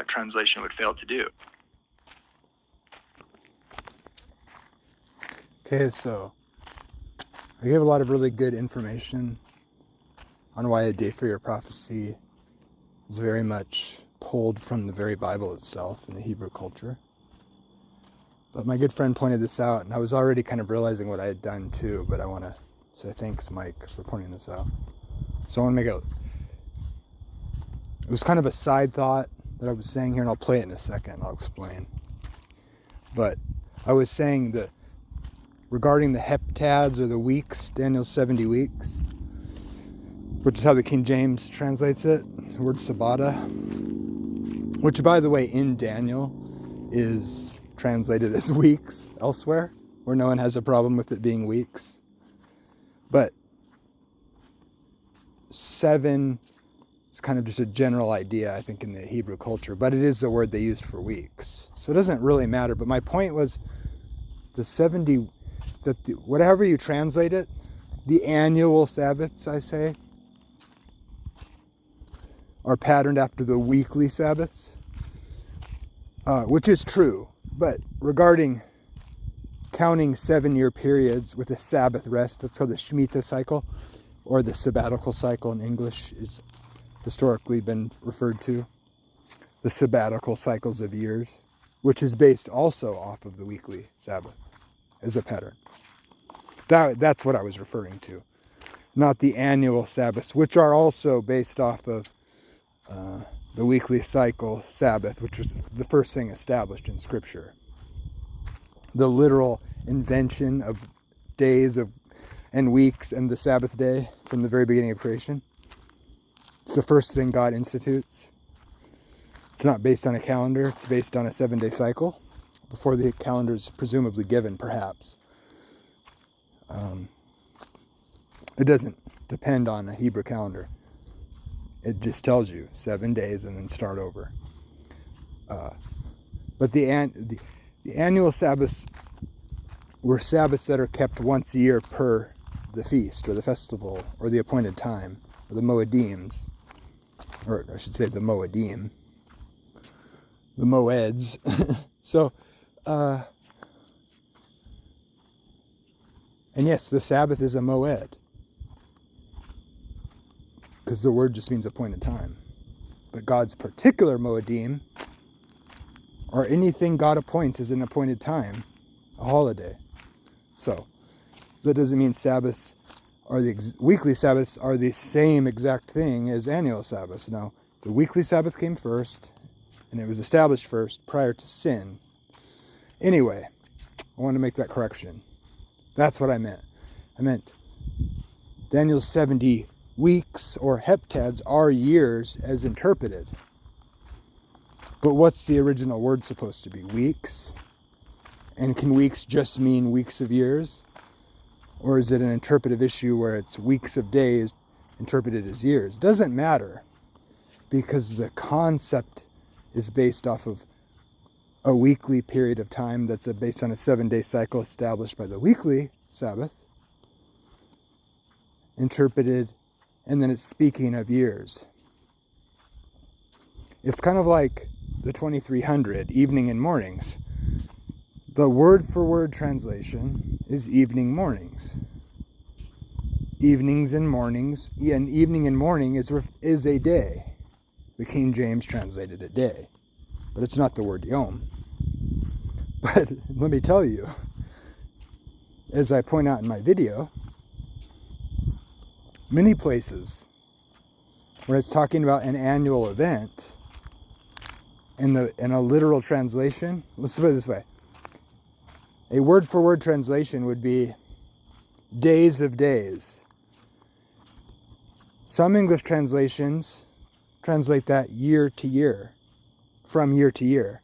translation would fail to do. Okay, so I gave a lot of really good information on why a day for your prophecy is very much pulled from the very Bible itself and the Hebrew culture. But my good friend pointed this out, and I was already kind of realizing what I had done too, but I want to say thanks, Mike, for pointing this out. So I want to make it was kind of a side thought that I was saying here, and I'll play it in a second, I'll explain. But I was saying that regarding the heptads or the weeks, Daniel's 70 weeks, which is how the King James translates it, the word sabata, which by the way in Daniel is translated as weeks elsewhere, where no one has a problem with it being weeks. But 7 is kind of just a general idea, I think, in the Hebrew culture, but it is the word they used for weeks. So it doesn't really matter. But my point was the 70, whatever you translate it, the annual Sabbaths, I say, are patterned after the weekly Sabbaths, which is true. But regarding counting 7-year periods with a Sabbath rest, that's called the Shemitah cycle, or the sabbatical cycle in English is historically been referred to, the sabbatical cycles of years, which is based also off of the weekly Sabbath as a pattern. That's what I was referring to, not the annual Sabbaths, which are also based off of the weekly cycle Sabbath, which was the first thing established in Scripture. The literal invention of days and weeks and the Sabbath day from the very beginning of creation. It's the first thing God institutes. It's not based on a calendar. It's based on a 7-day cycle before the calendar is presumably given, perhaps. It doesn't depend on a Hebrew calendar. It just tells you 7 days and then start over. But the annual Sabbaths were Sabbaths that are kept once a year per the feast or the festival or the appointed time, or the Moedims, or I should say the Moedim, the Moeds. So, and yes, the Sabbath is a Moed, because the word just means appointed time. But God's particular Moedim, or anything God appoints as an appointed time, a holiday. So, that doesn't mean Sabbaths or the weekly Sabbaths are the same exact thing as annual Sabbaths. No, the weekly Sabbath came first, and it was established first prior to sin. Anyway, I want to make that correction. That's what I meant. I meant Daniel's 70 weeks or heptads are years as interpreted. But what's the original word supposed to be? Weeks? And can weeks just mean weeks of years? Or is it an interpretive issue where it's weeks of days interpreted as years? Doesn't matter, because the concept is based off of a weekly period of time that's based on a 7-day cycle established by the weekly Sabbath, interpreted, and then it's speaking of years. It's kind of like the 2300, evening and mornings. The word-for-word translation is evening mornings. Evenings and mornings, and evening and morning is a day. The King James translated a day, but it's not the word yom. But let me tell you, as I point out in my video, many places when it's talking about an annual event, in a literal translation, let's put it this way. A word-for-word translation would be days of days. Some English translations translate that year to year, from year to year.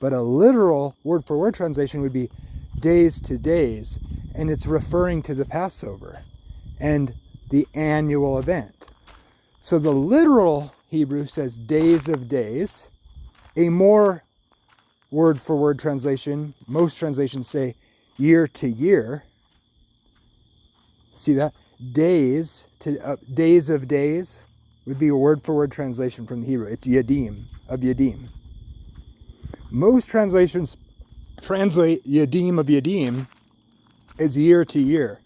But a literal word-for-word translation would be days to days, and it's referring to the Passover and the annual event. So the literal Hebrew says days of days. A more word-for-word translation, most translations say year to year. See that? Days of days. would be a word-for-word translation from the Hebrew. It's yadim, of yadim. Most translations translate yadim of yadim as year to year.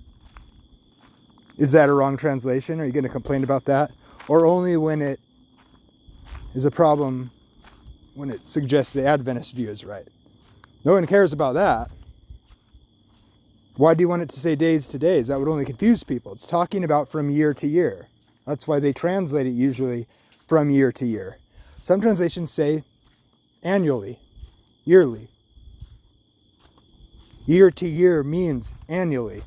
Is that a wrong translation? Are you going to complain about that? Or only when it is a problem, when it suggests the Adventist view is right? No one cares about that. Why do you want it to say days to days? That would only confuse people. It's talking about from year to year. That's why they translate it usually from year to year. Some translations say annually, yearly. Year to year means annually.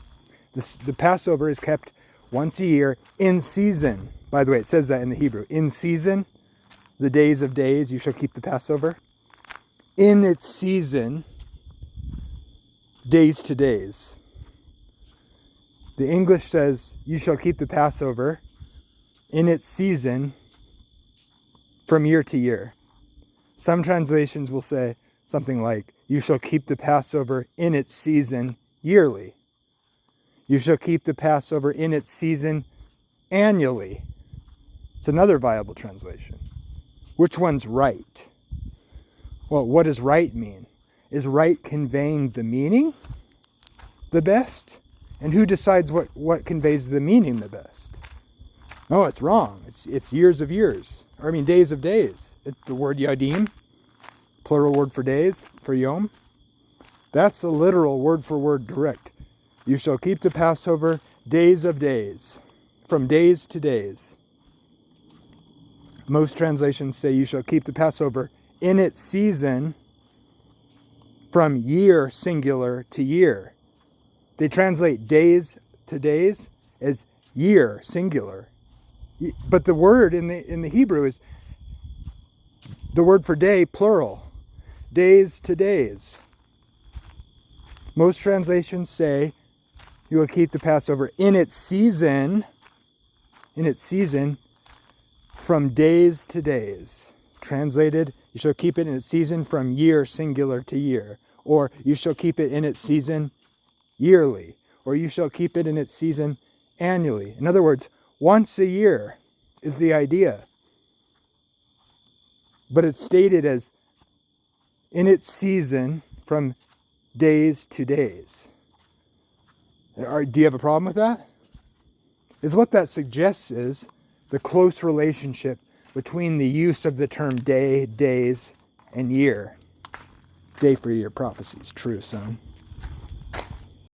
The Passover is kept once a year in season. By the way, it says that in the Hebrew. In season, the days of days, you shall keep the Passover. In its season, days to days. The English says, you shall keep the Passover in its season from year to year. Some translations will say something like, you shall keep the Passover in its season yearly. You shall keep the Passover in its season annually. It's another viable translation. Which one's right? Well, what does right mean? Is right conveying the meaning the best? And who decides what conveys the meaning the best? No, it's wrong. It's years of years. Or I mean days of days. The word yadim, plural word for days, for yom. That's a literal word for word direct. You shall keep the Passover days of days, from days to days. Most translations say you shall keep the Passover in its season from year singular to year. They translate days to days as year singular. But the word in the Hebrew is the word for day plural. Days to days. Most translations say you will keep the Passover in its season from days to days. Translated, you shall keep it in its season from year singular to year. Or you shall keep it in its season yearly. Or you shall keep it in its season annually. In other words, once a year is the idea. But it's stated as in its season from days to days. Do you have a problem with that? Is what that suggests is the close relationship between the use of the term day, days, and year. Day for year prophecies. True, son.